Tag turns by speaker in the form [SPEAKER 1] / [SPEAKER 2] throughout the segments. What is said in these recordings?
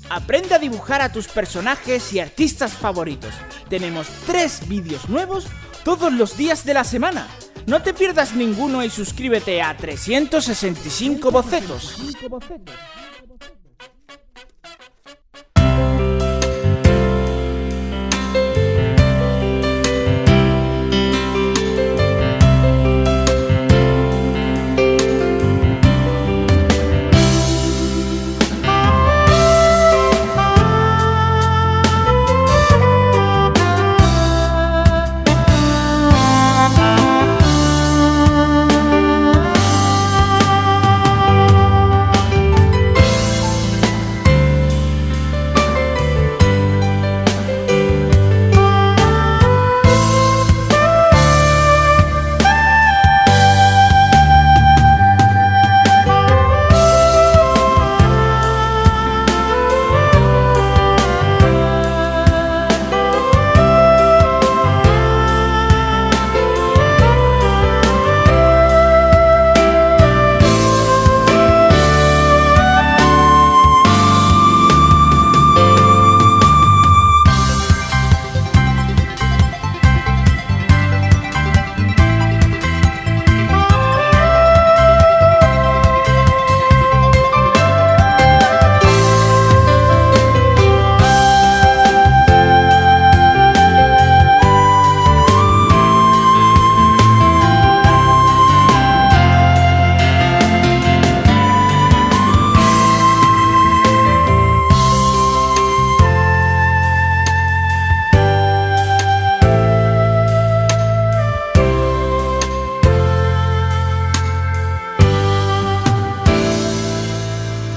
[SPEAKER 1] Aprende a dibujar a tus personajes y artistas favoritos. Tenemos 3 vídeos nuevos todos los días de la semana. No te pierdas ninguno y suscríbete a 365 bocetos.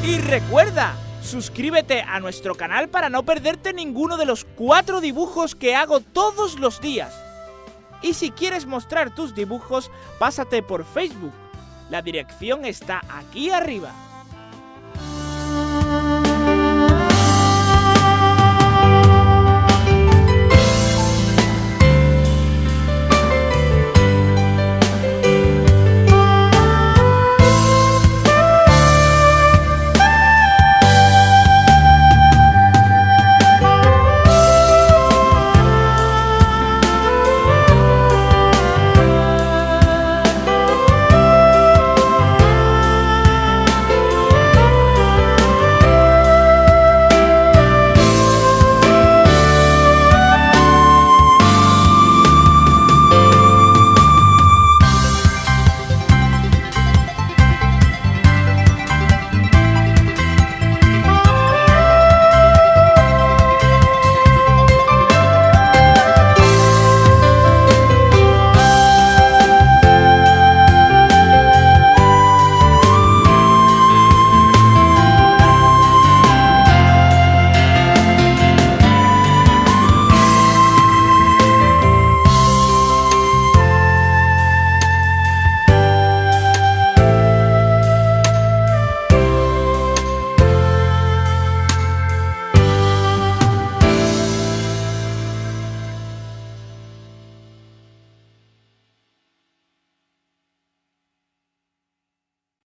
[SPEAKER 1] Y recuerda, suscríbete a nuestro canal para no perderte ninguno de los 4 dibujos que hago todos los días. Y si quieres mostrar tus dibujos, pásate por Facebook. La dirección está aquí arriba.